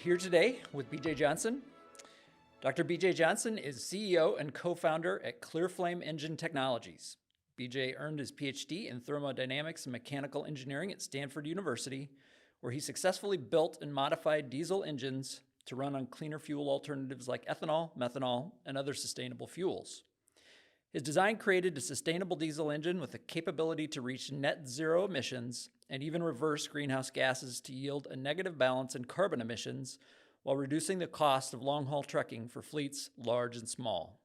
here today with BJ Johnson. Dr. BJ Johnson is CEO and co-founder at ClearFlame Engine Technologies. BJ earned his PhD in thermodynamics and mechanical engineering at Stanford University, where he successfully built and modified diesel engines to run on cleaner fuel alternatives like ethanol, methanol, and other sustainable fuels. His design created a sustainable diesel engine with the capability to reach net zero emissions and even reverse greenhouse gases to yield a negative balance in carbon emissions while reducing the cost of long-haul trucking for fleets large and small.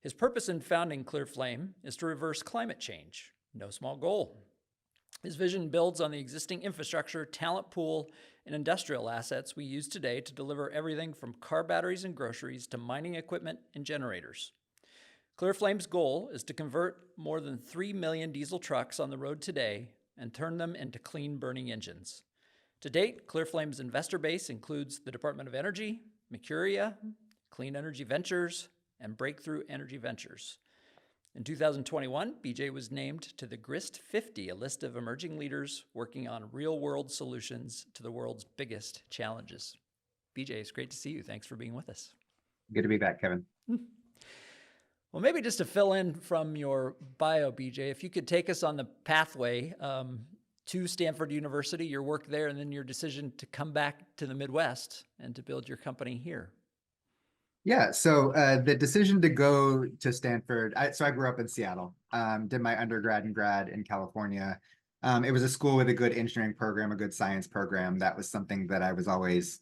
His purpose in founding ClearFlame is to reverse climate change, no small goal. His vision builds on the existing infrastructure, talent pool, and industrial assets we use today to deliver everything from car batteries and groceries to mining equipment and generators. ClearFlame's goal is to convert more than 3 million diesel trucks on the road today and turn them into clean-burning engines. To date, ClearFlame's investor base includes the Department of Energy, Mercuria, Clean Energy Ventures, and Breakthrough Energy Ventures. In 2021, BJ was named to the GRIST 50, a list of emerging leaders working on real-world solutions to the world's biggest challenges. BJ, it's great to see you. Thanks for being with us. Good to be back, Kevin. Well, maybe just to fill in from your bio, BJ, if you could take us on the pathway to Stanford University, your work there, and then your decision to come back to the Midwest and to build your company here. Yeah, so the decision to go to Stanford, so I grew up in Seattle, did my undergrad and grad in California. It was a school with a good engineering program, a good science program. That was something that I was always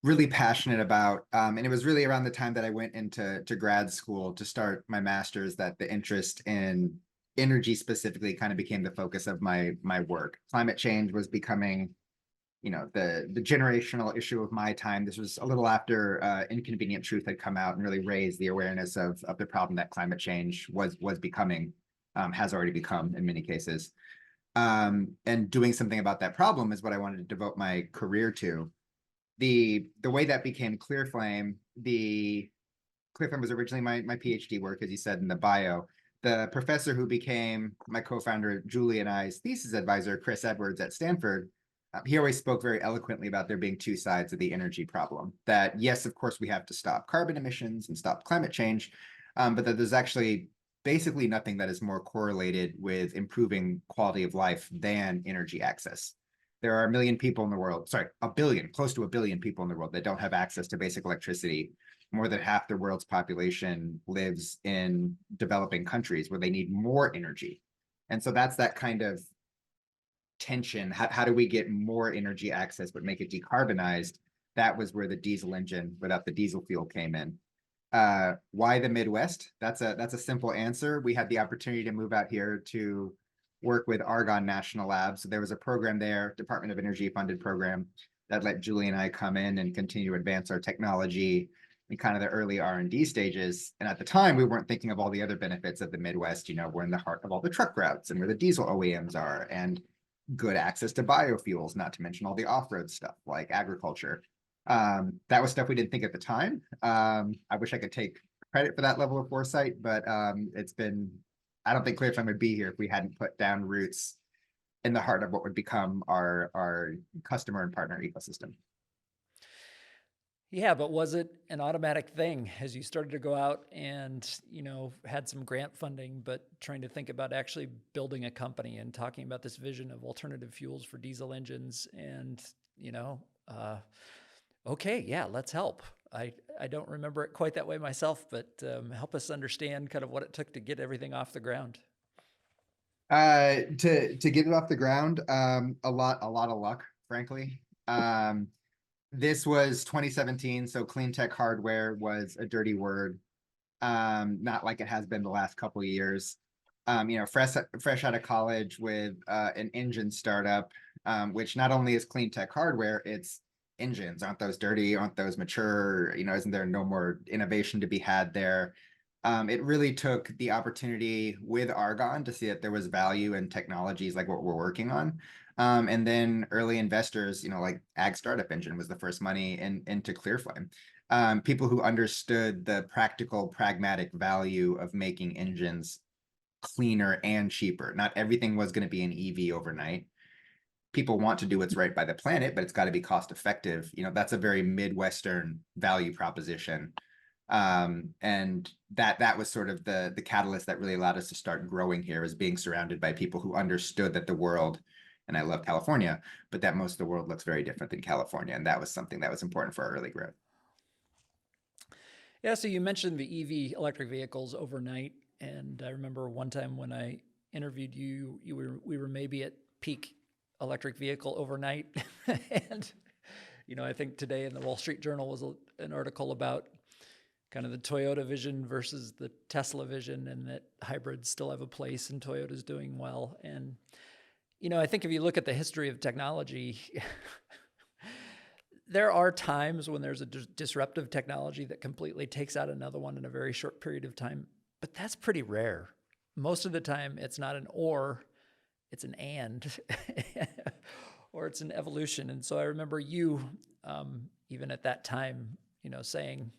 really passionate about. And it was really around the time that I went into grad school to start my master's that the interest in energy specifically kind of became the focus of my work. Climate change was becoming, the generational issue of my time. This was a little after Inconvenient Truth had come out and really raised the awareness of the problem that climate change was becoming, has already become in many cases. And doing something about that problem is what I wanted to devote my career to. The way that became ClearFlame, ClearFlame was originally my PhD work, as you said in the bio. The professor who became my co-founder, Julie, and I's thesis advisor, Chris Edwards at Stanford, he always spoke very eloquently about there being two sides of the energy problem. That yes, of course, we have to stop carbon emissions and stop climate change, but that there's actually basically nothing that is more correlated with improving quality of life than energy access. There are a million people in the world, a billion, close to a billion people in the world that don't have access to basic electricity. More than half the world's population lives in developing countries where they need more energy. And so that's that kind of tension. How do we get more energy access but make it decarbonized? That was where the diesel engine without the diesel fuel came in. Why the Midwest? That's a simple answer. We had the opportunity to move out here to work with Argonne National Labs. So there was a program there, Department of Energy funded program, that let Julie and I come in and continue to advance our technology in kind of the early R&D stages. And at the time, we weren't thinking of all the other benefits of the Midwest. We're in the heart of all the truck routes and where the diesel OEMs are, and good access to biofuels, not to mention all the off-road stuff like agriculture. That was stuff we didn't think at the time. I wish I could take credit for that level of foresight, but I don't think ClearFlame would be here if we hadn't put down roots in the heart of what would become our customer and partner ecosystem. Yeah, but was it an automatic thing as you started to go out and, had some grant funding, but trying to think about actually building a company and talking about this vision of alternative fuels for diesel engines and, okay, yeah, let's help. I don't remember it quite that way myself, but help us understand kind of what it took to get everything off the ground. To get it off the ground, a lot of luck, frankly. This was 2017, so clean tech hardware was a dirty word, not like it has been the last couple of years. Fresh out of college with an engine startup, which not only is clean tech hardware, it's engines. Aren't those dirty? Aren't those mature? Isn't there no more innovation to be had there? It really took the opportunity with Argonne to see that there was value in technologies like what we're working on. And then early investors, like Ag Startup Engine was the first money into ClearFlame. People who understood the practical, pragmatic value of making engines cleaner and cheaper. Not everything was going to be an EV overnight. people want to do what's right by the planet, but it's got to be cost effective. That's a very Midwestern value proposition. And that was sort of the catalyst that really allowed us to start growing here, was being surrounded by people who understood that the world, and I love California, but that most of the world looks very different than California. And that was something that was important for our early growth. Yeah, so you mentioned the EV electric vehicles overnight, and I remember one time when I interviewed you, we were maybe at peak electric vehicle overnight, and I think today in the Wall Street Journal was an article about kind of the Toyota vision versus the Tesla vision, and that hybrids still have a place and Toyota's doing well. And I think if you look at the history of technology, there are times when there's a disruptive technology that completely takes out another one in a very short period of time, but that's pretty rare. Most of the time, it's not an or, it's an and, or it's an evolution. And so I remember you, even at that time, saying,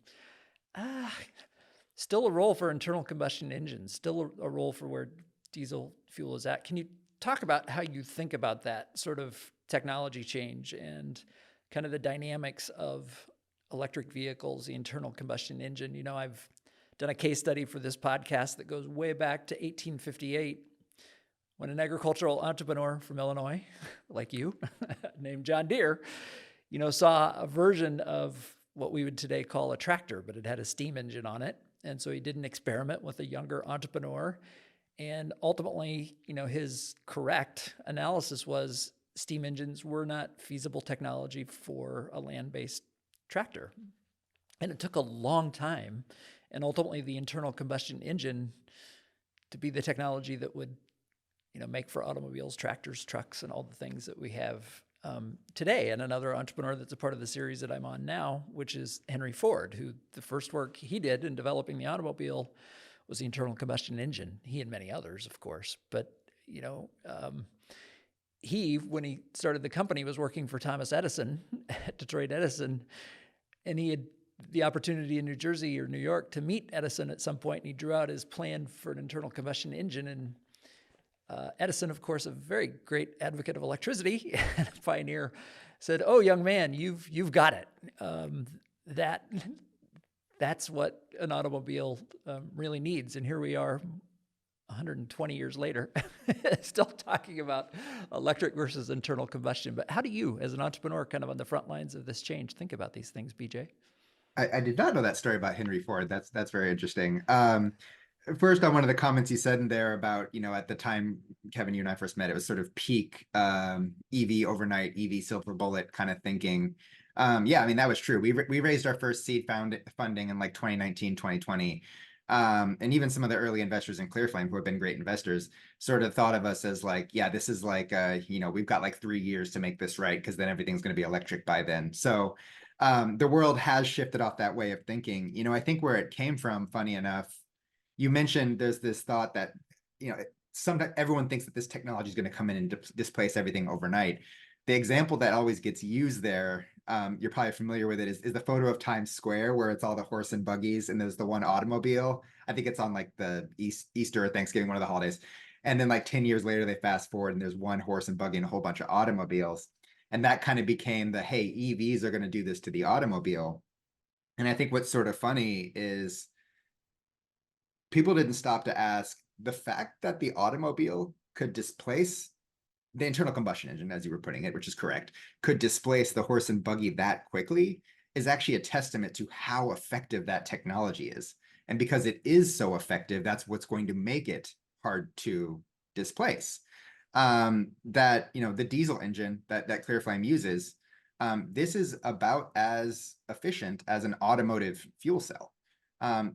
still a role for internal combustion engines, still a role for where diesel fuel is at. Can you talk about how you think about that sort of technology change and kind of the dynamics of electric vehicles, the internal combustion engine? I've done a case study for this podcast that goes way back to 1858, when an agricultural entrepreneur from Illinois, like you, named John Deere, saw a version of what we would today call a tractor, but it had a steam engine on it. And so he did an experiment with a younger entrepreneur. And ultimately, his correct analysis was steam engines were not feasible technology for a land-based tractor. And it took a long time, and ultimately the internal combustion engine to be the technology that would, make for automobiles, tractors, trucks, and all the things that we have today. And another entrepreneur that's a part of the series that I'm on now, which is Henry Ford, who the first work he did in developing the automobile was the internal combustion engine. He and many others, of course. But, he, when he started the company, was working for Thomas Edison at Detroit Edison, and he had the opportunity in New Jersey or New York to meet Edison at some point, and he drew out his plan for an internal combustion engine. And Edison, of course, a very great advocate of electricity and a pioneer, said, "Oh, young man, you've got it. That's what an automobile really needs." And here we are, 120 years later, still talking about electric versus internal combustion. But how do you, as an entrepreneur, kind of on the front lines of this change, think about these things, BJ? I did not know that story about Henry Ford. That's very interesting. First, on one of the comments you said in there about, at the time, Kevin, you and I first met, it was sort of peak EV overnight, EV silver bullet kind of thinking. Yeah, I mean, that was true. We raised our first seed funding in like 2019, 2020. And even some of the early investors in ClearFlame, who have been great investors, sort of thought of us as like, yeah, this is like, we've got like 3 years to make this right, because then everything's going to be electric by then. So the world has shifted off that way of thinking. I think where it came from, funny enough, you mentioned there's this thought that, sometimes everyone thinks that this technology is going to come in and displace everything overnight. The example that always gets used there, you're probably familiar with it, is the photo of Times Square where it's all the horse and buggies and there's the one automobile. I think it's on like the Easter or Thanksgiving, one of the holidays. And then like 10 years later, they fast forward and there's one horse and buggy and a whole bunch of automobiles. And that kind of became the, hey, EVs are going to do this to the automobile. And I think what's sort of funny is people didn't stop to ask, the fact that the automobile could displace the internal combustion engine, as you were putting it, which is correct, could displace the horse and buggy that quickly, is actually a testament to how effective that technology is. And because it is so effective, that's what's going to make it hard to displace. The diesel engine that ClearFlame uses, this is about as efficient as an automotive fuel cell.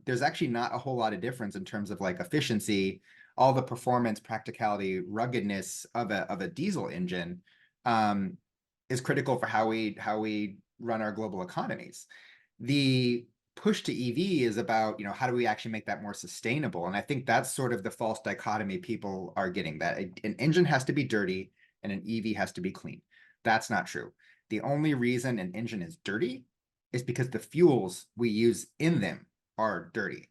There's actually not a whole lot of difference in terms of like efficiency. All the performance, practicality, ruggedness of a diesel engine is critical for how we run our global economies. The push to EV is about, how do we actually make that more sustainable? And I think that's sort of the false dichotomy people are getting, that an engine has to be dirty and an EV has to be clean. That's not true. The only reason an engine is dirty is because the fuels we use in them are dirty.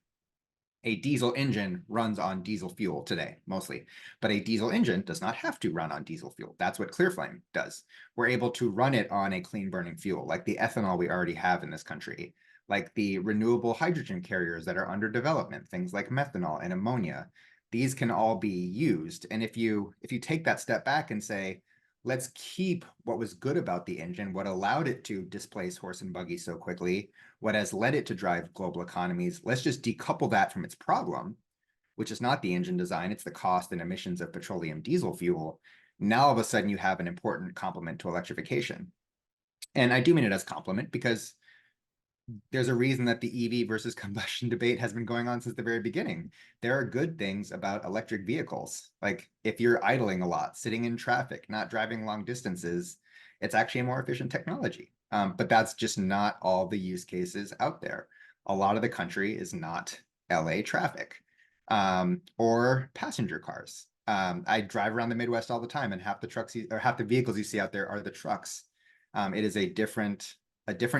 A diesel engine runs on diesel fuel today, mostly, but a diesel engine does not have to run on diesel fuel. That's what ClearFlame does. We're able to run it on a clean burning fuel, like the ethanol we already have in this country, like the renewable hydrogen carriers that are under development, things like methanol and ammonia. These can all be used. And if you take that step back and say, let's keep what was good about the engine, what allowed it to displace horse and buggy so quickly, what has led it to drive global economies. Let's just decouple that from its problem, which is not the engine design, it's the cost and emissions of petroleum diesel fuel. Now all of a sudden you have an important complement to electrification. And I do mean it as compliment because there's a reason that the EV versus combustion debate has been going on since the very beginning. There are good things about electric vehicles. Like if you're idling a lot, sitting in traffic, not driving long distances, it's actually a more efficient technology. But that's just not all the use cases out there. A lot of the country is not LA traffic or passenger cars. I drive around the Midwest all the time, and half the vehicles you see out there are the trucks. It is a different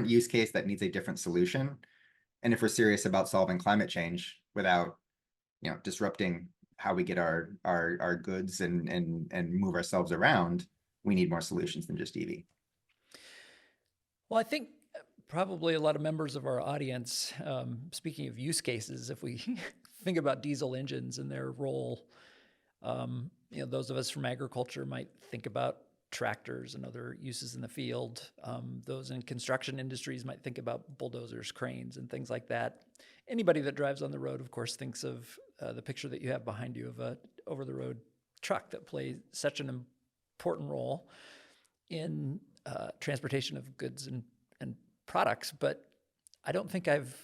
use case that needs a different solution. And if we're serious about solving climate change without, disrupting how we get our goods and move ourselves around, we need more solutions than just EV. Well, I think probably a lot of members of our audience, speaking of use cases, if we think about diesel engines and their role, those of us from agriculture might think about tractors and other uses in the field. Those in construction industries might think about bulldozers, cranes, and things like that. Anybody that drives on the road, of course, thinks of the picture that you have behind you of a over-the-road truck that plays such an important role in transportation of goods and products. But I don't think I've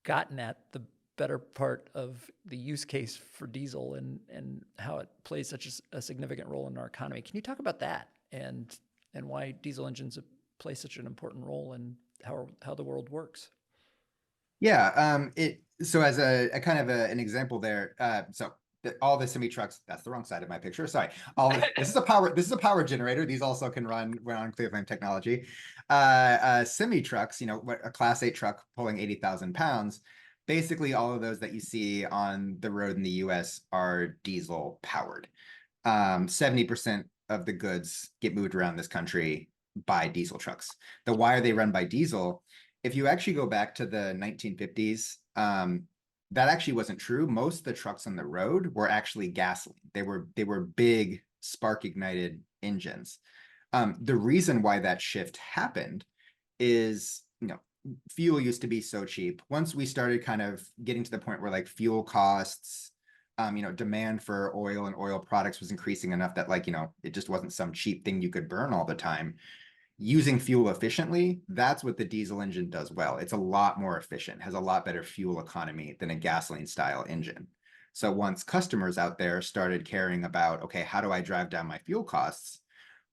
gotten at the better part of the use case for diesel and how it plays such a significant role in our economy. Can you talk about that and why diesel engines play such an important role in how the world works? Yeah, so as a kind of an example there, all the semi trucks, that's the wrong side of my picture. Sorry. This is a power generator. These also can run on ClearFlame technology. Semi trucks, a Class 8 truck pulling 80,000 pounds. Basically, all of those that you see on the road in the US are diesel powered. 70% of the goods get moved around this country by diesel trucks. Why are they run by diesel? If you actually go back to the 1950s, that actually wasn't true. Most of the trucks on the road were actually gasoline. They were big spark ignited engines. The reason why that shift happened is, fuel used to be so cheap. Once we started kind of getting to the point where like fuel costs, demand for oil and oil products was increasing enough that it just wasn't some cheap thing you could burn all the time. Using fuel efficiently, that's what the diesel engine does well. It's a lot more efficient, has a lot better fuel economy than a gasoline style engine. So once customers out there started caring about, okay, how do I drive down my fuel costs?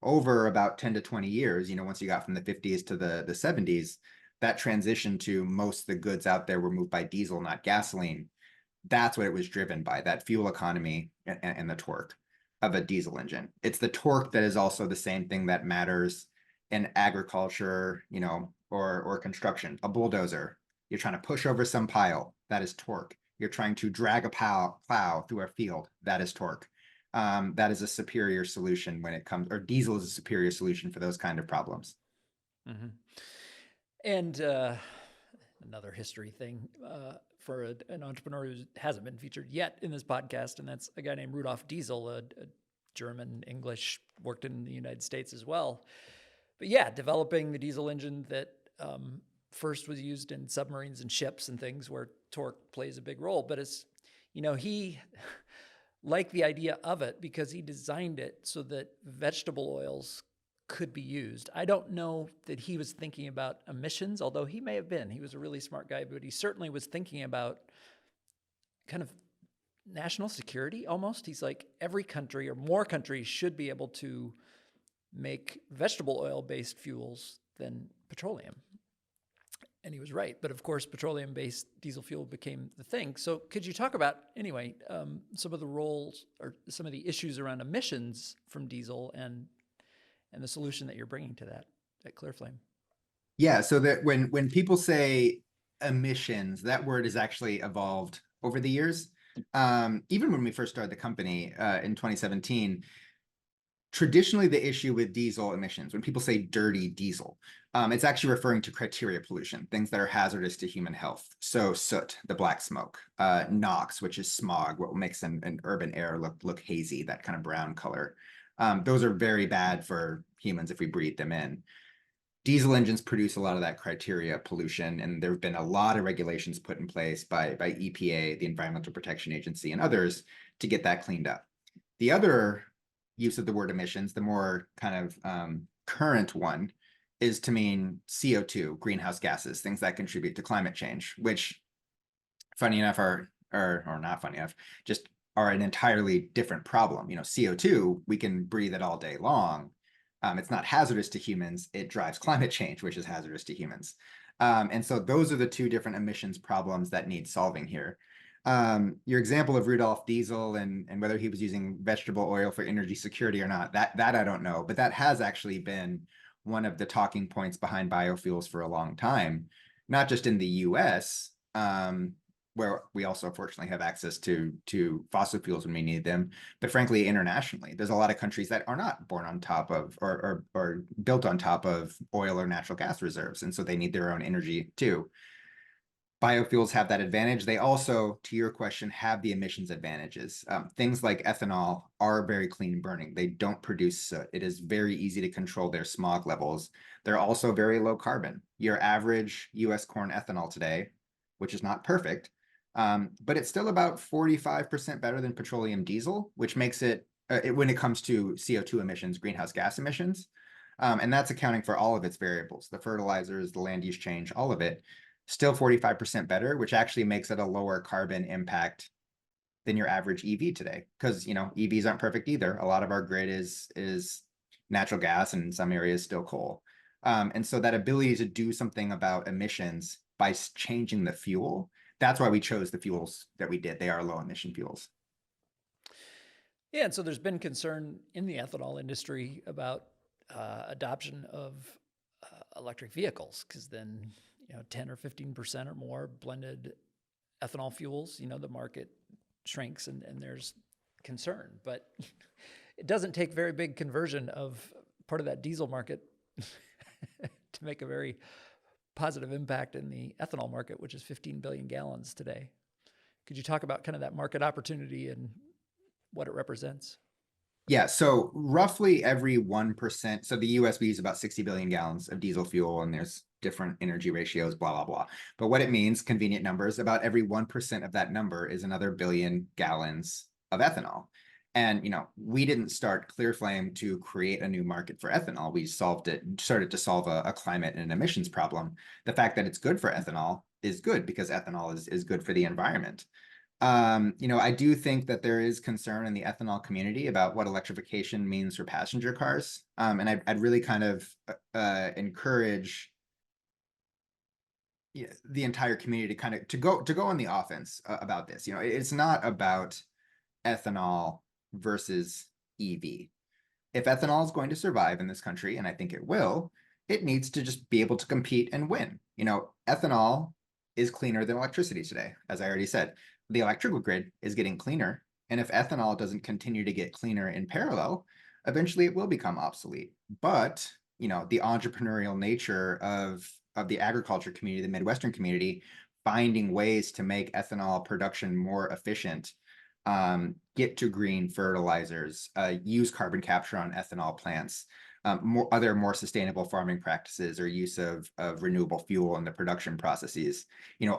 Over about 10 to 20 years, once you got from the 50s to the 70s, that transition to most of the goods out there were moved by diesel, not gasoline. That's what it was driven by, that fuel economy and the torque of a diesel engine. It's the torque that is also the same thing that matters in agriculture, or construction. A bulldozer, you're trying to push over some pile, that is torque. You're trying to drag a plow through a field, that is torque. That is a superior solution when it comes, or diesel is a superior solution for those kind of problems. Mm-hmm. And another history thing for an entrepreneur who hasn't been featured yet in this podcast, and that's a guy named Rudolf Diesel, a German English, worked in the United States as well. But yeah, developing the diesel engine that first was used in submarines and ships and things where torque plays a big role. But it's, he liked the idea of it because he designed it so that vegetable oils could be used. I don't know that he was thinking about emissions, although he may have been. He was a really smart guy, but he certainly was thinking about kind of national security almost. He's like, every country or more countries should be able to make vegetable oil-based fuels than petroleum. And he was right. But of course, petroleum-based diesel fuel became the thing. So could you talk about, anyway, some of the roles or some of the issues around emissions from diesel and the solution that you're bringing to that at ClearFlame? Yeah, so that when people say emissions, that word has actually evolved over the years. Even when we first started the company in 2017, traditionally the issue with diesel emissions, when people say dirty diesel, it's actually referring to criteria pollution, things that are hazardous to human health. So soot, the black smoke, NOx, which is smog, what makes an urban air look hazy, that kind of brown color. Those are very bad for humans if we breathe them in. Diesel engines produce a lot of that criteria pollution, and there have been a lot of regulations put in place by EPA, the Environmental Protection Agency, and others to get that cleaned up. The other use of the word emissions, the more kind of current one, is to mean CO2, greenhouse gases, things that contribute to climate change, which, funny enough, are or not funny enough, just are an entirely different problem. CO2, we can breathe it all day long. It's not hazardous to humans. It drives climate change, which is hazardous to humans. And so those are the two different emissions problems that need solving here. Your example of Rudolf Diesel and whether he was using vegetable oil for energy security or not, that I don't know, but that has actually been one of the talking points behind biofuels for a long time, not just in the US, where we also fortunately have access to fossil fuels when we need them, but frankly, internationally, there's a lot of countries that are not born on top of or built on top of oil or natural gas reserves, and so they need their own energy too. Biofuels have that advantage. They also, to your question, have the emissions advantages. Things like ethanol are very clean burning. They don't produce soot. It is very easy to control their smog levels. They're also very low carbon. Your average US corn ethanol today, which is not perfect, but it's still about 45% better than petroleum diesel, which makes it, when it comes to CO2 emissions, greenhouse gas emissions, and that's accounting for all of its variables, the fertilizers, the land use change, all of it, still 45% better, which actually makes it a lower carbon impact than your average EV today. Because, EVs aren't perfect either. A lot of our grid is natural gas, and in some areas still coal. And so that ability to do something about emissions by changing the fuel, that's why we chose the fuels that we did. They are low emission fuels. Yeah, and so there's been concern in the ethanol industry about adoption of electric vehicles, because then 10 or 15% or more blended ethanol fuels, the market shrinks and there's concern. But it doesn't take very big conversion of part of that diesel market to make a very positive impact in the ethanol market, which is 15 billion gallons today. Could you talk about kind of that market opportunity and what it represents? Yeah, so roughly every 1%, so the US, we use about 60 billion gallons of diesel fuel, and there's different energy ratios, blah, blah, blah. But what it means, convenient numbers, about every 1% of that number is another billion gallons of ethanol. And, we didn't start ClearFlame to create a new market for ethanol. We started to solve a climate and emissions problem. The fact that it's good for ethanol is good because ethanol is good for the environment. I do think that there is concern in the ethanol community about what electrification means for passenger cars. And I'd really kind of encourage the entire community to go on the offense about this. It's not about ethanol versus EV. If ethanol is going to survive in this country, and I think it will, it needs to just be able to compete and win. Ethanol is cleaner than electricity today, as I already said. The electrical grid is getting cleaner, and if ethanol doesn't continue to get cleaner in parallel, eventually it will become obsolete. But the entrepreneurial nature of the agriculture community, the Midwestern community, finding ways to make ethanol production more efficient, get to green fertilizers, use carbon capture on ethanol plants, more sustainable farming practices, or use of renewable fuel in the production processes.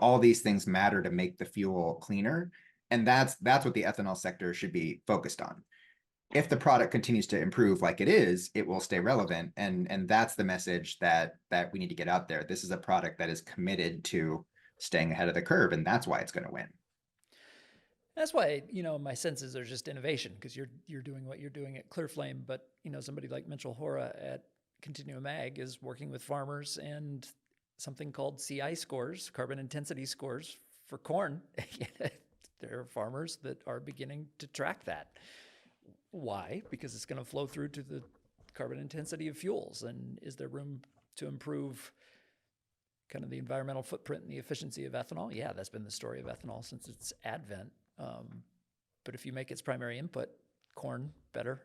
All these things matter to make the fuel cleaner, and that's what the ethanol sector should be focused on. If the product continues to improve like it is, it will stay relevant, and that's the message that we need to get out there. This is a product that is committed to staying ahead of the curve, and that's why it's going to win. That's why, my senses are just innovation, because you're doing what you're doing at ClearFlame, but somebody like Mitchell Hora at Continuum Ag is working with farmers and something called CI scores, carbon intensity scores for corn. There are farmers that are beginning to track that. Why? Because it's going to flow through to the carbon intensity of fuels. And is there room to improve kind of the environmental footprint and the efficiency of ethanol. Yeah, that's been the story of ethanol since its advent. But if you make its primary input corn better,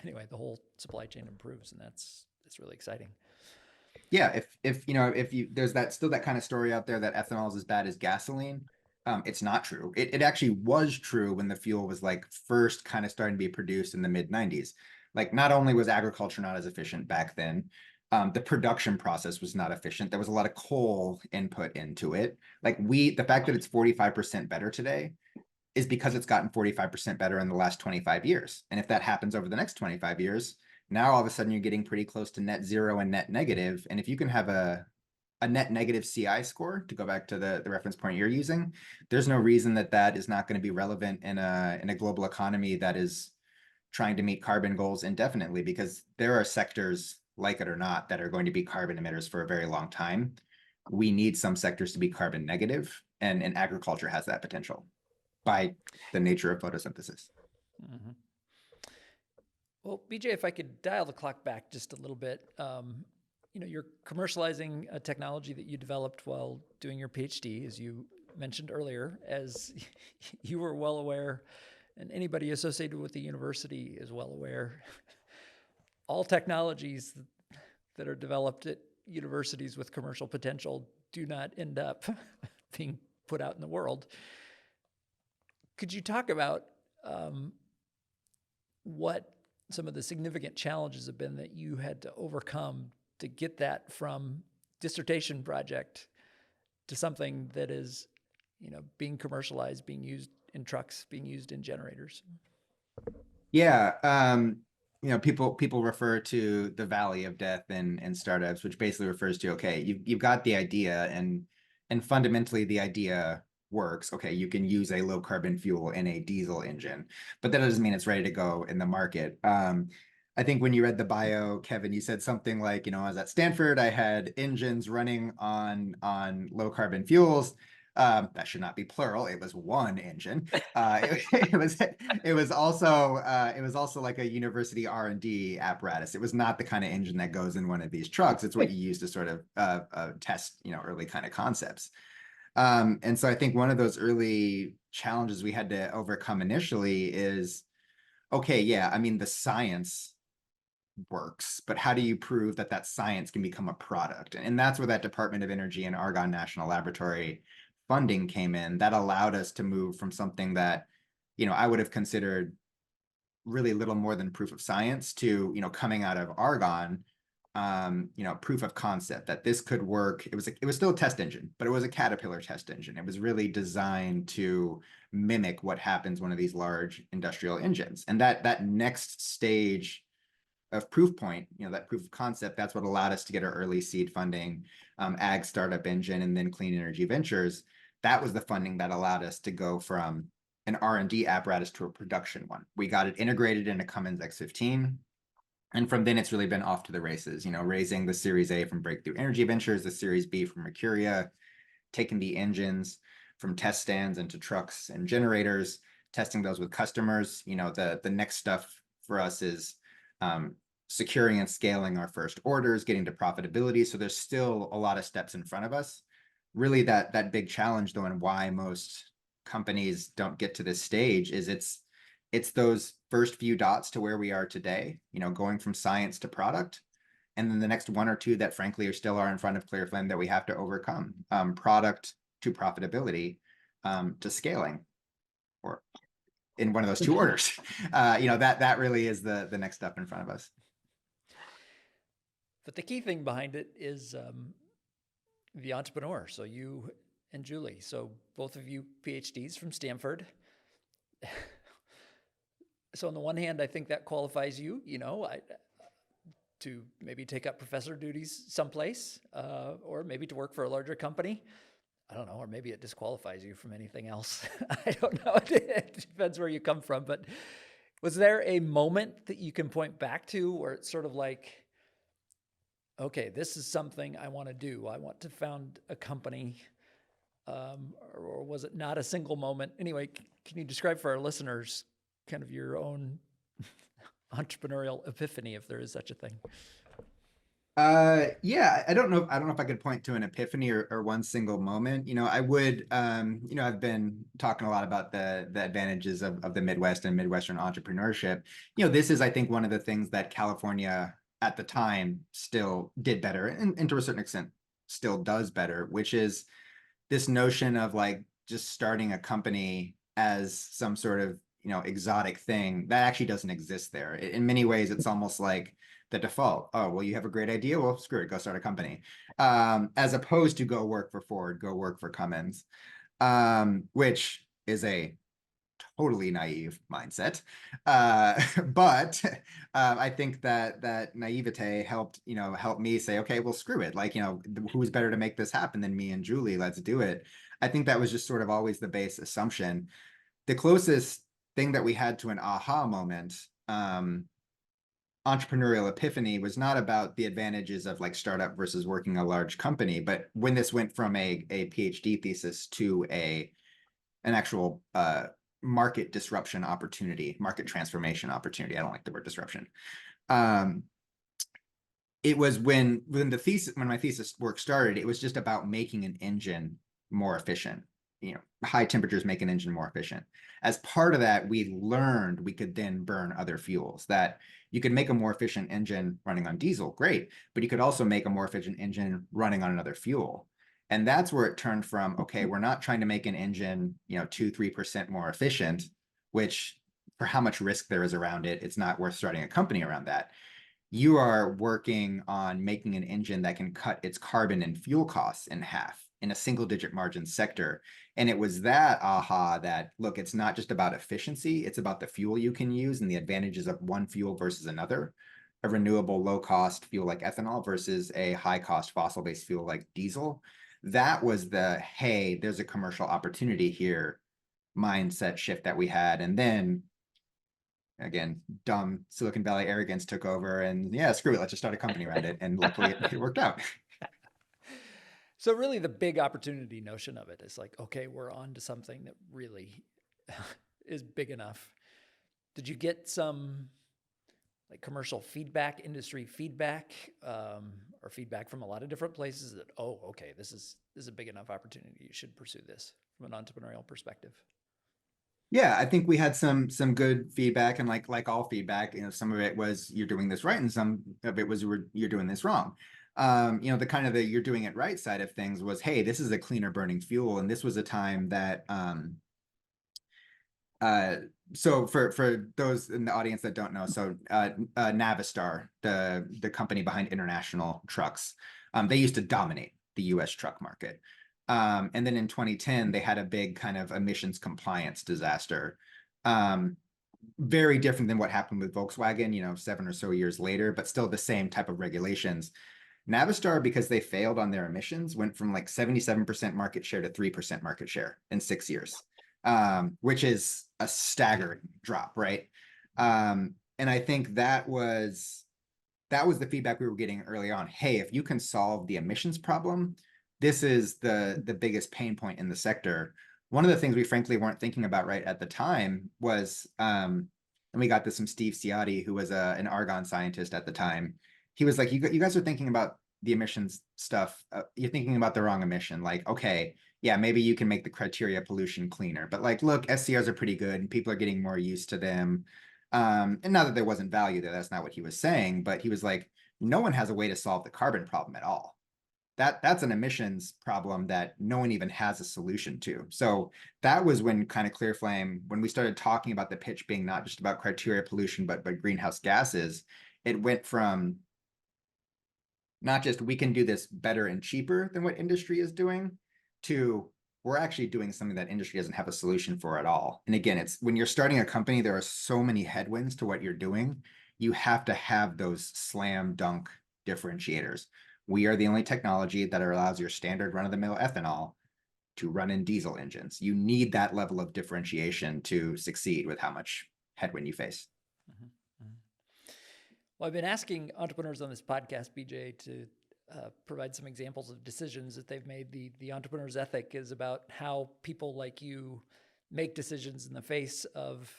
anyway, the whole supply chain improves, and it's really exciting. Yeah, if there's still that kind of story out there that ethanol is as bad as gasoline, it's not true. It actually was true when the fuel was like first kind of starting to be produced in the mid 90s. Like not only was agriculture not as efficient back then, the production process was not efficient. There was a lot of coal input into it. Like the fact that it's 45% better today is because it's gotten 45% better in the last 25 years. And if that happens over the next 25 years, now all of a sudden you're getting pretty close to net zero and net negative. And if you can have a net negative CI score, to go back to the reference point you're using, there's no reason that is not going to be relevant in a global economy that is trying to meet carbon goals indefinitely, because there are sectors, like it or not, that are going to be carbon emitters for a very long time. We need some sectors to be carbon negative, and agriculture has that potential by the nature of photosynthesis. Mm-hmm. Well, BJ, if I could dial the clock back just a little bit, you're commercializing a technology that you developed while doing your PhD, as you mentioned earlier, as you were well aware, and anybody associated with the university is well aware. All technologies that are developed at universities with commercial potential do not end up being put out in the world. Could you talk about what some of the significant challenges have been that you had to overcome to get that from dissertation project to something that is, being commercialized, being used in trucks, being used in generators? Yeah, people refer to the valley of death in startups, which basically refers to, okay, you've got the idea, and fundamentally the idea works. Okay, you can use a low carbon fuel in a diesel engine, but that doesn't mean it's ready to go in the market. I think when you read the bio, Kevin, you said something like, I was at Stanford, I had engines running on low carbon fuels. That should not be plural. It was one engine. It was also like a university R&D apparatus. It was not the kind of engine that goes in one of these trucks. It's what you use to sort of test, early kind of concepts. And so I think one of those early challenges we had to overcome initially is, okay, yeah, I mean, the science works, but how do you prove that science can become a product? And that's where that Department of Energy and Argonne National Laboratory funding came in. That allowed us to move from something that, I would have considered really little more than proof of science to, coming out of Argonne, proof of concept that this could work. It was still a test engine, but it was a Caterpillar test engine. It was really designed to mimic what happens one of these large industrial engines. And that next stage of proof point, that proof of concept, that's what allowed us to get our early seed funding, Ag Startup Engine, and then Clean Energy Ventures. That was the funding that allowed us to go from an R&D apparatus to a production one. We got it integrated into Cummins X15. And from then it's really been off to the races, raising the Series A from Breakthrough Energy Ventures, the Series B from Mercuria, taking the engines from test stands into trucks and generators, testing those with customers. The next stuff for us is securing and scaling our first orders, getting to profitability. So there's still a lot of steps in front of us. Really, that big challenge, though, and why most companies don't get to this stage is it's those first few dots to where we are today, going from science to product. And then the next one or two that frankly are in front of ClearFlame that we have to overcome, product to profitability, to scaling, or in one of those two orders. That really is the next step in front of us. But the key thing behind it is the entrepreneur. So you and Julie, so both of you PhDs from Stanford. So on the one hand, I think that qualifies you, to maybe take up professor duties someplace, or maybe to work for a larger company. I don't know, or maybe it disqualifies you from anything else. I don't know. It depends where you come from. But was there a moment that you can point back to where it's sort of like, okay, this is something I want to do. I want to found a company. Or was it not a single moment? Anyway, can you describe for our listeners kind of your own entrepreneurial epiphany, if there is such a thing? Yeah, I don't know if I could point to an epiphany or one single moment. I would, I've been talking a lot about the advantages of the Midwest and Midwestern entrepreneurship. This is, I think, one of the things that California at the time still did better, and to a certain extent still does better, which is this notion of like just starting a company as some sort of exotic thing that actually doesn't exist there. In many ways, it's almost like the default. Oh, well, you have a great idea. Well, screw it, go start a company. As opposed to go work for Ford, go work for Cummins, which is a totally naive mindset. But I think that naivete helped me say, okay, well, screw it. Like, who's better to make this happen than me and Julie? Let's do it. I think that was just sort of always the base assumption. The closest thing that we had to an aha moment, entrepreneurial epiphany, was not about the advantages of like startup versus working a large company, but when this went from a PhD thesis to an actual market disruption opportunity, market transformation opportunity. I don't like the word disruption. It was when my thesis work started, it was just about making an engine more efficient. High temperatures make an engine more efficient. As part of that, we learned we could then burn other fuels, that you could make a more efficient engine running on diesel, great, but you could also make a more efficient engine running on another fuel. And that's where it turned from, okay, we're not trying to make an engine, 2-3% more efficient, which for how much risk there is around it, it's not worth starting a company around that. You are working on making an engine that can cut its carbon and fuel costs in half in a single digit margin sector. And it was that aha that, look, it's not just about efficiency, it's about the fuel you can use and the advantages of one fuel versus another. A renewable low cost fuel like ethanol versus a high cost fossil based fuel like diesel. That was the, hey, there's a commercial opportunity here mindset shift that we had. And then again, dumb Silicon Valley arrogance took over, and yeah, screw it, let's just start a company around it. And luckily it worked out. So really the big opportunity notion of it is like, okay, we're on to something that really is big enough. Did you get some like commercial feedback, industry feedback, or feedback from a lot of different places that, oh, okay, this is a big enough opportunity. You should pursue this from an entrepreneurial perspective. Yeah, I think we had some good feedback, and like all feedback, some of it was you're doing this right, and some of it was you're doing this wrong. The kind of the you're doing it right side of things was, hey, this is a cleaner burning fuel, and this was a time that so for those in the audience that don't know, so Navistar, the company behind International Trucks, they used to dominate the U.S. truck market. And then in 2010, they had a big kind of emissions compliance disaster. Very different than what happened with Volkswagen, 7 or so years later, but still the same type of regulations. Navistar, because they failed on their emissions, went from like 77% market share to 3% market share in 6 years, which is a staggering drop, right? And I think that was the feedback we were getting early on. Hey, if you can solve the emissions problem, this is the biggest pain point in the sector. One of the things we frankly weren't thinking about right at the time was, and we got this from Steve Ciotti, who was an argon scientist at the time. He was like, you guys are thinking about the emissions stuff. You're thinking about the wrong emission. Like, okay, yeah, maybe you can make the criteria pollution cleaner, but like, look, SCRs are pretty good and people are getting more used to them. And not that there wasn't value there, that's not what he was saying, but he was like, no one has a way to solve the carbon problem at all. That's an emissions problem that no one even has a solution to. So that was when kind of ClearFlame, when we started talking about the pitch being not just about criteria pollution, but greenhouse gases, it went from not just we can do this better and cheaper than what industry is doing to we're actually doing something that industry doesn't have a solution for at all. And again, it's when you're starting a company, there are so many headwinds to what you're doing. You have to have those slam dunk differentiators. We are the only technology that allows your standard run-of-the-mill ethanol to run in diesel engines. You need that level of differentiation to succeed with how much headwind you face. Mm-hmm. Mm-hmm. Well, I've been asking entrepreneurs on this podcast, BJ, to provide some examples of decisions that they've made. The entrepreneur's ethic is about how people like you make decisions in the face of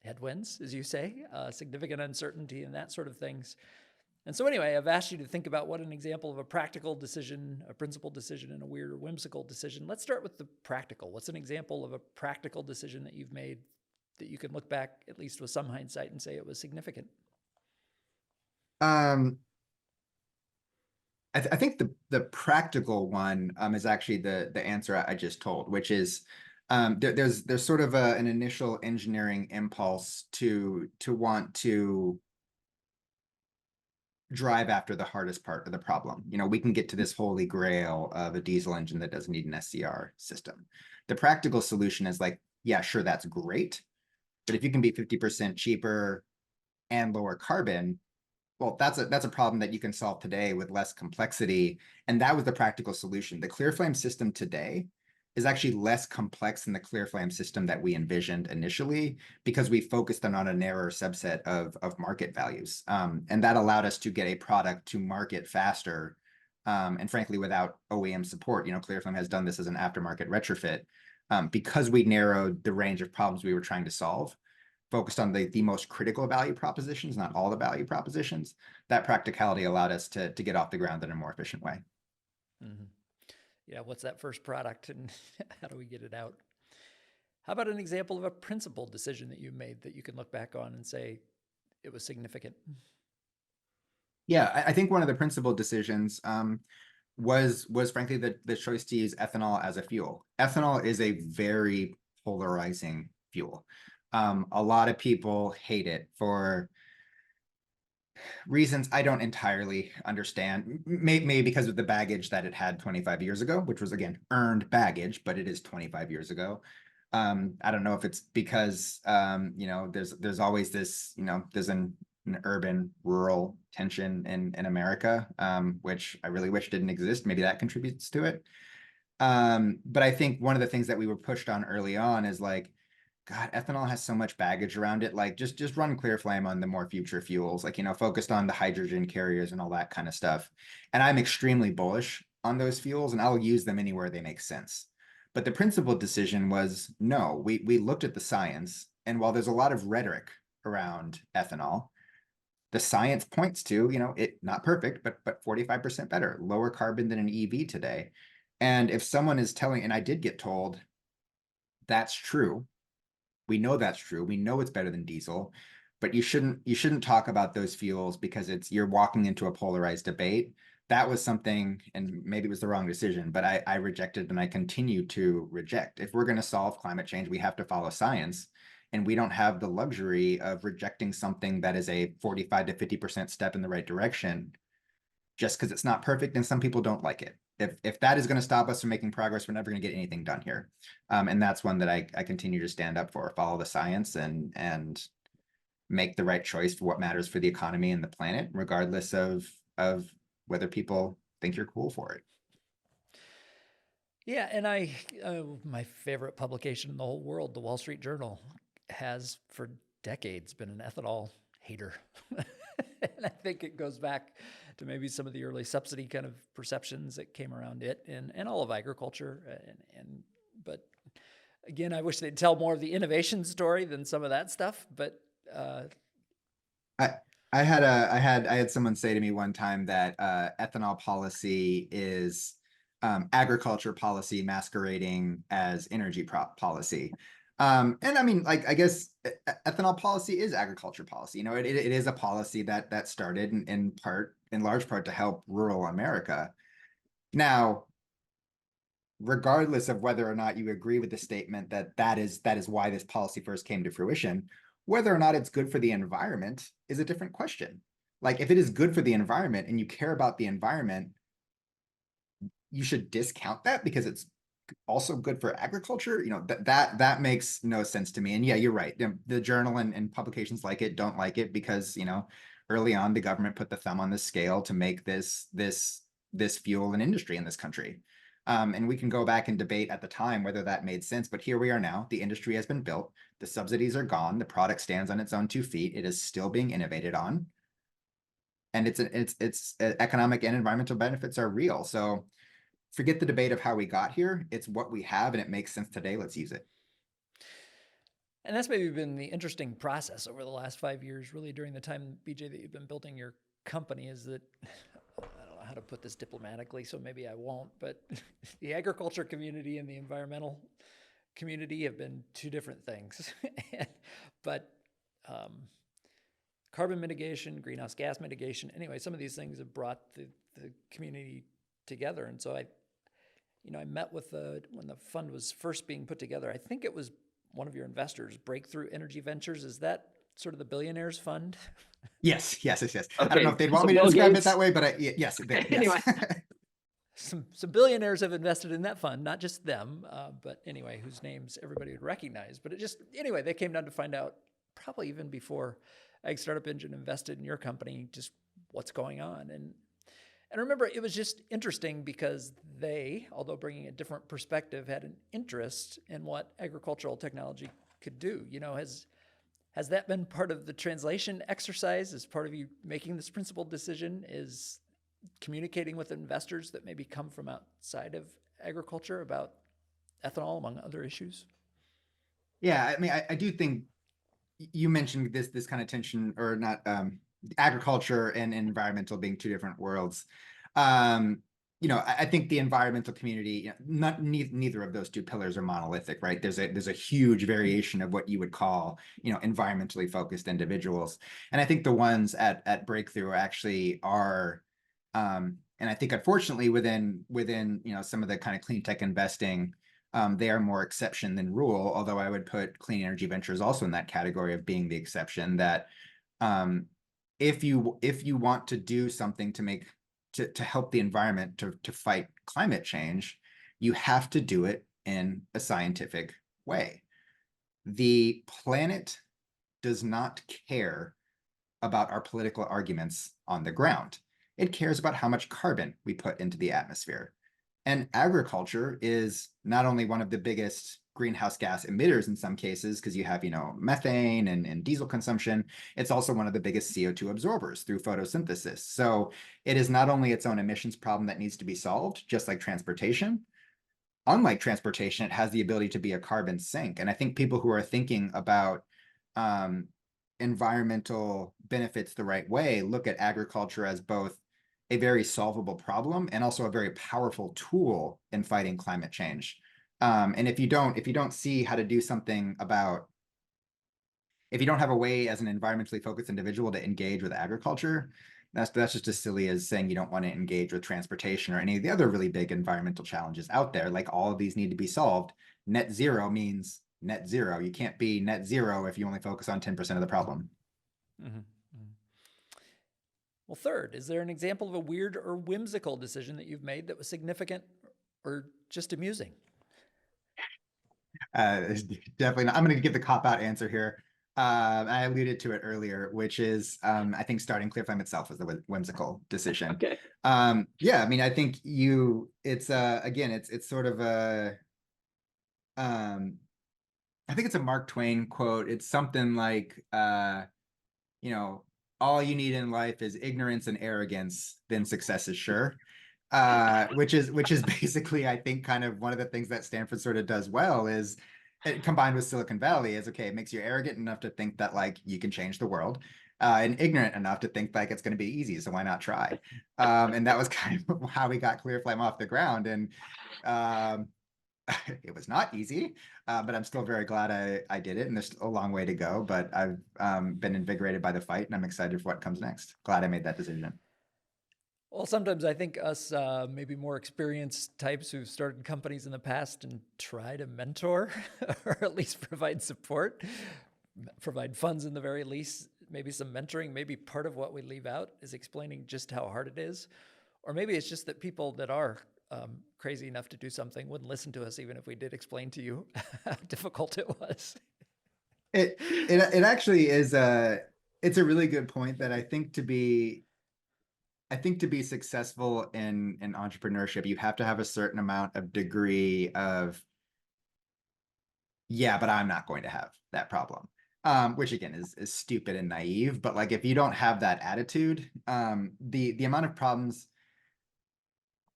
headwinds, as you say, significant uncertainty and that sort of things. And so anyway, I've asked you to think about what an example of a practical decision, a principled decision, and a weird or whimsical decision. Let's start with the practical. What's an example of a practical decision that you've made that you can look back, at least with some hindsight, and say it was significant? Um, I think the practical one is actually the answer I just told, which is there's sort of an initial engineering impulse to want to drive after the hardest part of the problem. You know, we can get to this holy grail of a diesel engine that doesn't need an SCR system. The practical solution is like, yeah, sure, that's great. But if you can be 50% cheaper and lower carbon, well, that's a problem that you can solve today with less complexity. And that was the practical solution. The ClearFlame system today is actually less complex than the ClearFlame system that we envisioned initially, because we focused on a narrower subset of market values. And that allowed us to get a product to market faster. And frankly, without OEM support, you know, ClearFlame has done this as an aftermarket retrofit, because we narrowed the range of problems we were trying to solve, focused on the most critical value propositions, not all the value propositions. That practicality allowed us to get off the ground in a more efficient way. Mm-hmm. Yeah, what's that first product and how do we get it out? How about an example of a principled decision that you made that you can look back on and say it was significant? Yeah, I think one of the principal decisions was frankly the choice to use ethanol as a fuel. Ethanol is a very polarizing fuel. A lot of people hate it for reasons I don't entirely understand. Maybe because of the baggage that it had 25 years ago, which was, again, earned baggage, but it is 25 years ago. I don't know if it's because you know, there's always this, you know, there's an urban rural tension in America, which I really wish didn't exist. Maybe that contributes to it. But I think one of the things that we were pushed on early on is like, God, ethanol has so much baggage around it. Like, just run ClearFlame on the more future fuels, like, you know, focused on the hydrogen carriers and all that kind of stuff. And I'm extremely bullish on those fuels, and I'll use them anywhere they make sense. But the principal decision was no. We looked at the science, and while there's a lot of rhetoric around ethanol, the science points to, you know, it not perfect, but 45% better, lower carbon than an EV today. And if someone is telling, and I did get told that's true, we know that's true, we know it's better than diesel, but you shouldn't talk about those fuels because you're walking into a polarized debate. That was something, and maybe it was the wrong decision, but I rejected, and I continue to reject. If we're going to solve climate change, we have to follow science, and we don't have the luxury of rejecting something that is a 45 to 50% step in the right direction just because it's not perfect and some people don't like it. If that is going to stop us from making progress, we're never going to get anything done here. And that's one that I continue to stand up for, follow the science and make the right choice for what matters for the economy and the planet, regardless of whether people think you're cool for it. Yeah, and my favorite publication in the whole world, the Wall Street Journal, has for decades been an ethanol hater. And I think it goes back to maybe some of the early subsidy kind of perceptions that came around it and all of agriculture. But again, I wish they'd tell more of the innovation story than some of that stuff. But I I had someone say to me one time that ethanol policy is agriculture policy masquerading as energy policy. And I mean, like, I guess ethanol policy is agriculture policy. You know, it is a policy that started in large part to help rural America. Now, regardless of whether or not you agree with the statement that is why this policy first came to fruition, whether or not it's good for the environment is a different question. Like, if it is good for the environment and you care about the environment, you should discount that because it's also good for agriculture. You know, that makes no sense to me. And yeah, you're right. The journal and publications like it don't like it because, you know, early on the government put the thumb on the scale to make this fuel an industry in this country. And we can go back and debate at the time whether that made sense, but here we are now. The industry has been built, the subsidies are gone, the product stands on its own 2 feet, it is still being innovated on, and its economic and environmental benefits are real. So forget the debate of how we got here. It's what we have, and it makes sense today. Let's use it. and that's maybe been the interesting process over the last 5 years, really during the time, BJ, that you've been building your company is that, I don't know how to put this diplomatically, so maybe I won't, but the agriculture community and the environmental community have been two different things. But um, carbon mitigation, greenhouse gas mitigation, anyway, some of these things have brought the community together. And so I met with when the fund was first being put together, I think it was one of your investors, Breakthrough Energy Ventures. Is that sort of the billionaires fund? Yes. I don't Okay, know if they'd want so me to Bill describe it Gates. that way, but yes, Anyway. Some billionaires have invested in that fund, not just them, but anyway, whose names everybody would recognize. But anyway, they came down to find out, probably even before Ag Startup Engine invested in your company, just what's going on. And remember, it was just interesting because they, although bringing a different perspective, had an interest in what agricultural technology could do. Has that been part of the translation exercise? As part of you making this principled decision, is communicating with investors that maybe come from outside of agriculture about ethanol, among other issues? Yeah, I mean, I do think you mentioned this kind of tension, or not, agriculture and environmental being two different worlds. I think the environmental community, neither of those two pillars are monolithic, right? There's a huge variation of what you would call, environmentally focused individuals. And I think the ones at Breakthrough actually are, and I think unfortunately within some of the kind of clean tech investing, they are more exception than rule, although I would put Clean Energy Ventures also in that category of being the exception, that if you want to do something to help the environment, to fight climate change, you have to do it in a scientific way. The planet does not care about our political arguments on the ground. It cares about how much carbon we put into the atmosphere. And agriculture is not only one of the biggest greenhouse gas emitters in some cases, because you have, methane and diesel consumption, it's also one of the biggest CO2 absorbers through photosynthesis. So it is not only its own emissions problem that needs to be solved, just like transportation. Unlike transportation, it has the ability to be a carbon sink. And I think people who are thinking about environmental benefits the right way look at agriculture as both a very solvable problem and also a very powerful tool in fighting climate change. And if you don't see how to do something about, if you don't have a way as an environmentally focused individual to engage with agriculture, that's just as silly as saying you don't want to engage with transportation or any of the other really big environmental challenges out there. Like, all of these need to be solved. Net zero means net zero. You can't be net zero if you only focus on 10% of the problem. Mm-hmm. Well, third, is there an example of a weird or whimsical decision that you've made that was significant or just amusing? Definitely not. I'm going to give the cop-out answer here. I alluded to it earlier, which is, I think starting ClearFlame itself was a whimsical decision. Okay. Yeah, I mean, I think it's again, it's sort of a, I think it's a Mark Twain quote. It's something like, all you need in life is ignorance and arrogance, then success is sure. Which is basically, I think, kind of one of the things that Stanford sort of does well, is combined with Silicon Valley, is okay, it makes you arrogant enough to think that like you can change the world, and ignorant enough to think like it's going to be easy, so why not try? And that was kind of how we got ClearFlame off the ground. And it was not easy, but I'm still very glad I did it, and there's a long way to go, but I've been invigorated by the fight, and I'm excited for what comes next. Glad I made that decision. Well, sometimes I think us maybe more experienced types who've started companies in the past and try to mentor or at least provide support, provide funds in the very least, maybe some mentoring, maybe part of what we leave out is explaining just how hard it is. Or maybe it's just that people that are crazy enough to do something wouldn't listen to us even if we did explain to you how difficult it was. It actually is it's a really good point, that I think to be successful in entrepreneurship, you have to have a certain amount of degree of, yeah, but I'm not going to have that problem. Which again is stupid and naive, but like, if you don't have that attitude, the amount of problems,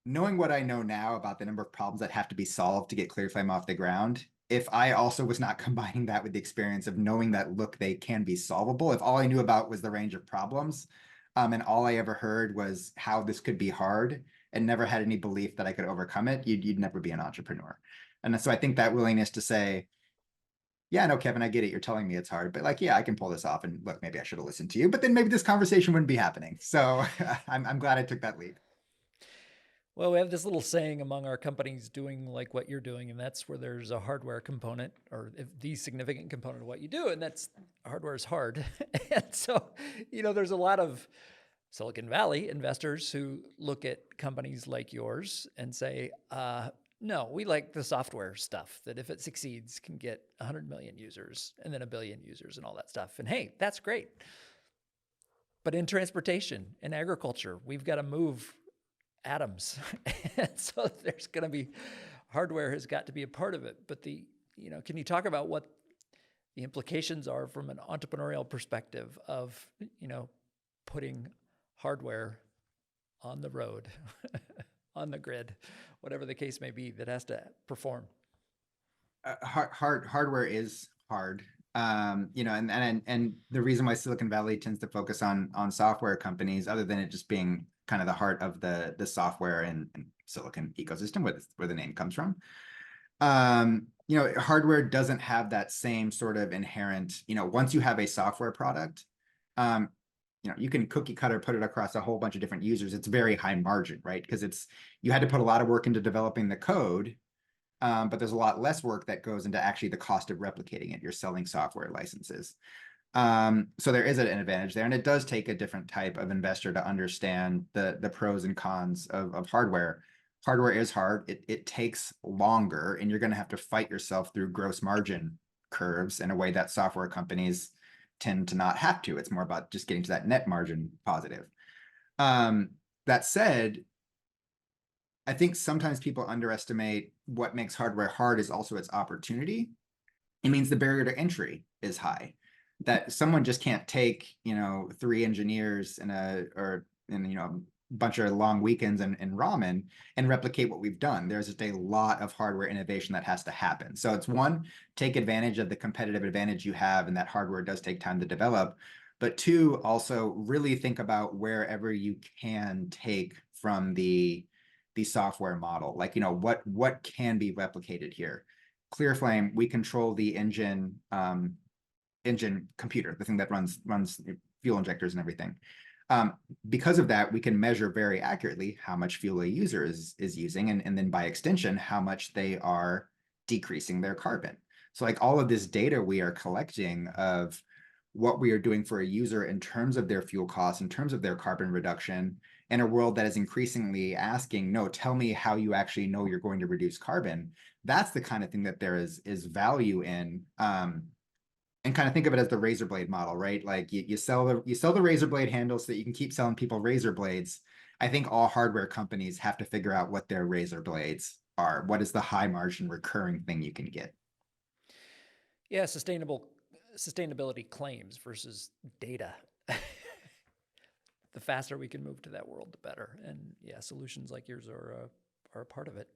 knowing what I know now about the number of problems that have to be solved to get ClearFlame off the ground, if I also was not combining that with the experience of knowing that, look, they can be solvable, if all I knew about was the range of problems, and all I ever heard was how this could be hard, and never had any belief that I could overcome it, you'd never be an entrepreneur. And so I think that willingness to say, yeah, no, Kevin, I get it. You're telling me it's hard, but like, yeah, I can pull this off. And look, maybe I should have listened to you, but then maybe this conversation wouldn't be happening. So I'm glad I took that leap. Well, we have this little saying among our companies doing like what you're doing, and that's where there's a hardware component or the significant component of what you do, and that's hardware is hard. And so, there's a lot of Silicon Valley investors who look at companies like yours and say, no, we like the software stuff that if it succeeds can get 100 million users and then a billion users and all that stuff. And hey, that's great. But in transportation and agriculture, we've got to move atoms. And so there's going to be hardware has got to be a part of it. But can you talk about what the implications are from an entrepreneurial perspective of, putting hardware on the road, on the grid, whatever the case may be that has to perform? Hardware is hard. And the reason why Silicon Valley tends to focus on software companies, other than it just being kind of the heart of the software and silicon ecosystem, where the name comes from. Hardware doesn't have that same sort of inherent, once you have a software product, you can cookie cutter, put it across a whole bunch of different users. It's very high margin, right? Because you had to put a lot of work into developing the code, but there's a lot less work that goes into actually the cost of replicating it. You're selling software licenses. So there is an advantage there, and it does take a different type of investor to understand the pros and cons of hardware. Hardware is hard. It takes longer, and you're going to have to fight yourself through gross margin curves in a way that software companies tend to not have to. It's more about just getting to that net margin positive. That said, I think sometimes people underestimate what makes hardware hard is also its opportunity. It means the barrier to entry is high. That someone just can't take, 3 engineers in a bunch of long weekends and ramen and replicate what we've done. There's just a lot of hardware innovation that has to happen. So it's one, take advantage of the competitive advantage you have, and that hardware does take time to develop. But two, also really think about wherever you can take from the software model. Like, what can be replicated here? ClearFlame, we control the engine computer, the thing that runs fuel injectors and everything. Because of that, we can measure very accurately how much fuel a user is using, and then by extension, how much they are decreasing their carbon. So like all of this data we are collecting of what we are doing for a user in terms of their fuel costs, in terms of their carbon reduction, in a world that is increasingly asking, no, tell me how you actually know you're going to reduce carbon. That's the kind of thing that there is value in. And kind of think of it as the razor blade model, right? Like you sell the razor blade handle so that you can keep selling people razor blades. I think all hardware companies have to figure out what their razor blades are. What is the high margin recurring thing you can get? Yeah, sustainability claims versus data. The faster we can move to that world, the better. And yeah, solutions like yours are a part of it.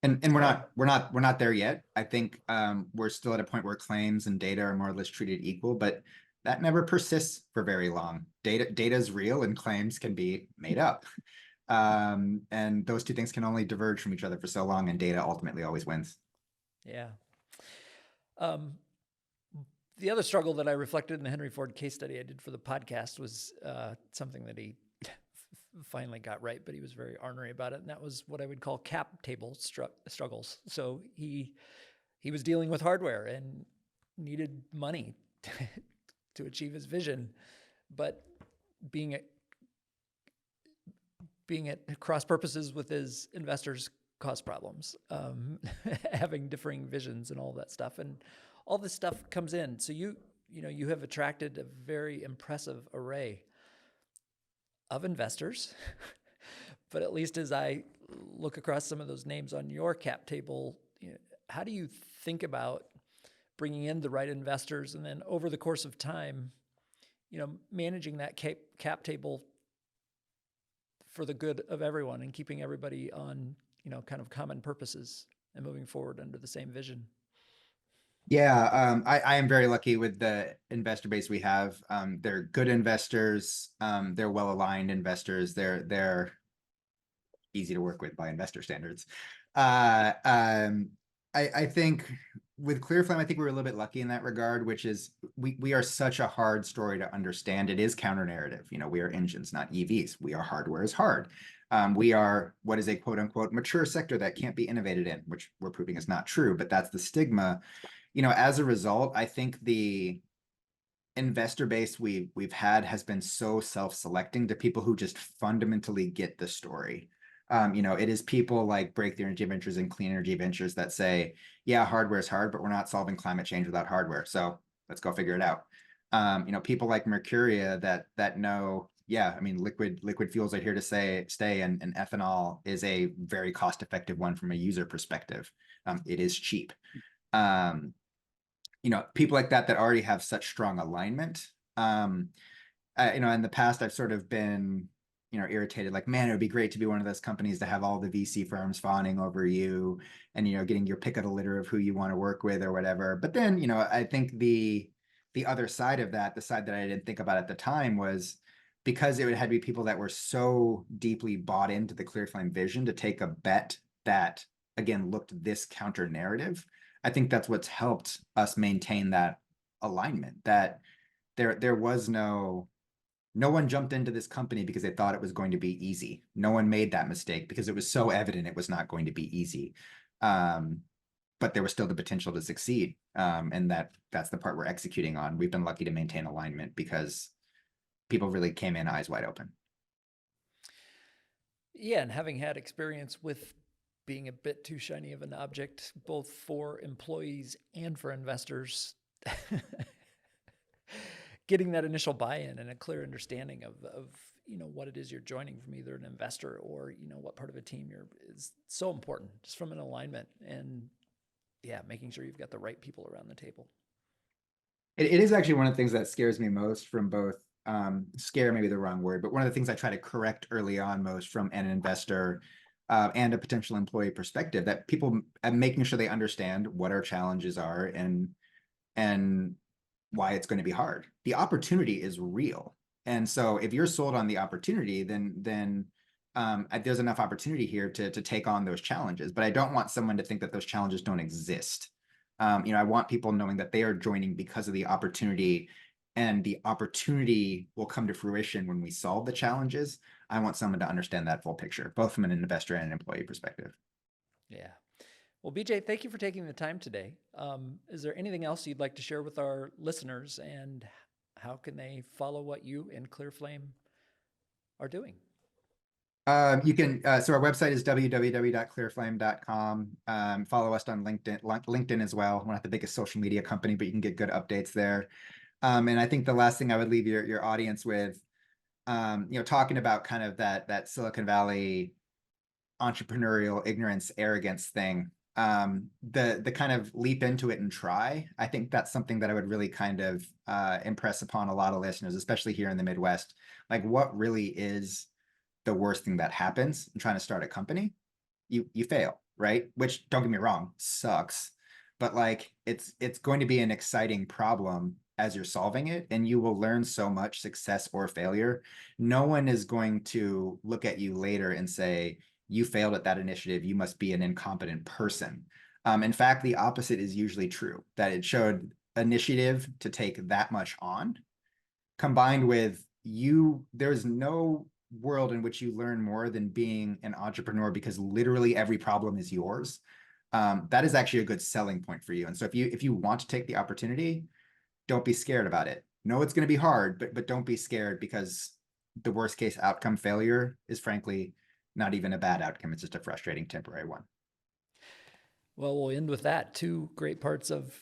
And we're not there yet. I think we're still at a point where claims and data are more or less treated equal, but that never persists for very long. Data is real, and claims can be made up. And those two things can only diverge from each other for so long, and data ultimately always wins. Yeah. The other struggle that I reflected in the Henry Ford case study I did for the podcast was something that he finally got right, but he was very ornery about it, and that was what I would call cap table struggles. So he was dealing with hardware and needed money to achieve his vision, but being at cross purposes with his investors caused problems, having differing visions and all that stuff, and all this stuff comes in. So you have attracted a very impressive array of investors, but at least as I look across some of those names on your cap table, how do you think about bringing in the right investors, and then over the course of time, managing that cap table for the good of everyone and keeping everybody on, kind of common purposes and moving forward under the same vision? Yeah, I am very lucky with the investor base we have. They're good investors. They're well-aligned investors. They're easy to work with by investor standards. Uh, um, I think with ClearFlame, I think we were a little bit lucky in that regard, which is we are such a hard story to understand. It is counter narrative. You know, we are engines, not EVs. We are hardware is hard. We are what is a quote unquote mature sector that can't be innovated in, which we're proving is not true, but that's the stigma. You know, as a result, I think the investor base we've had has been so self-selecting to people who just fundamentally get the story. You know, it is people like Breakthrough Energy Ventures and Clean Energy Ventures that say, yeah, hardware is hard, but we're not solving climate change without hardware. So let's go figure it out. You know, people like Mercuria that know, yeah, I mean, liquid fuels are here to stay, and ethanol is a very cost-effective one from a user perspective. It is cheap. You know, people like that already have such strong alignment. You know, in the past, I've sort of been, you know, irritated, like, man, it would be great to be one of those companies to have all the VC firms fawning over you and, you know, getting your pick of the litter of who you want to work with or whatever. But then, you know, I think the other side of that, the side that I didn't think about at the time was because it would have to be people that were so deeply bought into the ClearFlame vision to take a bet that, again, looked this counter narrative. I think that's what's helped us maintain that alignment, that there was no one jumped into this company because they thought it was going to be easy. No one made that mistake because it was so evident it was not going to be easy. But there was still the potential to succeed. And that's the part we're executing on. We've been lucky to maintain alignment because people really came in eyes wide open. Yeah, and having had experience with being a bit too shiny of an object, both for employees and for investors, getting that initial buy-in and a clear understanding of you know what it is you're joining from either an investor or you know what part of a team you're is so important just from an alignment and yeah, making sure you've got the right people around the table. It is actually one of the things that scares me most from both scare maybe the wrong word, but one of the things I try to correct early on most from an investor and a potential employee perspective, that people making sure they understand what our challenges are and why it's going to be hard. The opportunity is real. And so if you're sold on the opportunity, then there's enough opportunity here to take on those challenges. But I don't want someone to think that those challenges don't exist. You know, I want people knowing that they are joining because of the opportunity, and the opportunity will come to fruition when we solve the challenges. I want someone to understand that full picture, both from an investor and an employee perspective. Yeah. Well, BJ, thank you for taking the time today. Is there anything else you'd like to share with our listeners, and how can they follow what you and ClearFlame are doing? You can, so our website is www.clearflame.com. Follow us on LinkedIn as well. We're not the biggest social media company, but you can get good updates there. And I think the last thing I would leave your audience with, you know, talking about kind of that Silicon Valley entrepreneurial ignorance, arrogance thing, the kind of leap into it and try. I think that's something that I would really kind of impress upon a lot of listeners, especially here in the Midwest. Like, what really is the worst thing that happens in trying to start a company? You fail, right? Which, don't get me wrong, sucks, but like it's going to be an exciting problem as you're solving it, and you will learn so much, success or failure. No one is going to look at you later and say, you failed at that initiative, you must be an incompetent person. In fact, the opposite is usually true, that it showed initiative to take that much on, combined with there's no world in which you learn more than being an entrepreneur, because literally every problem is yours. That is actually a good selling point for you. And so if you want to take the opportunity, don't be scared about it. No, it's going to be hard, but don't be scared, because the worst case outcome, failure, is frankly not even a bad outcome. It's just a frustrating temporary one. Well, we'll end with that. Two great parts of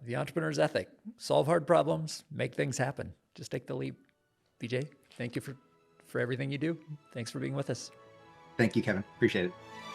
the entrepreneur's ethic: solve hard problems, make things happen. Just take the leap. BJ, thank you for everything you do. Thanks for being with us. Thank you, Kevin. Appreciate it.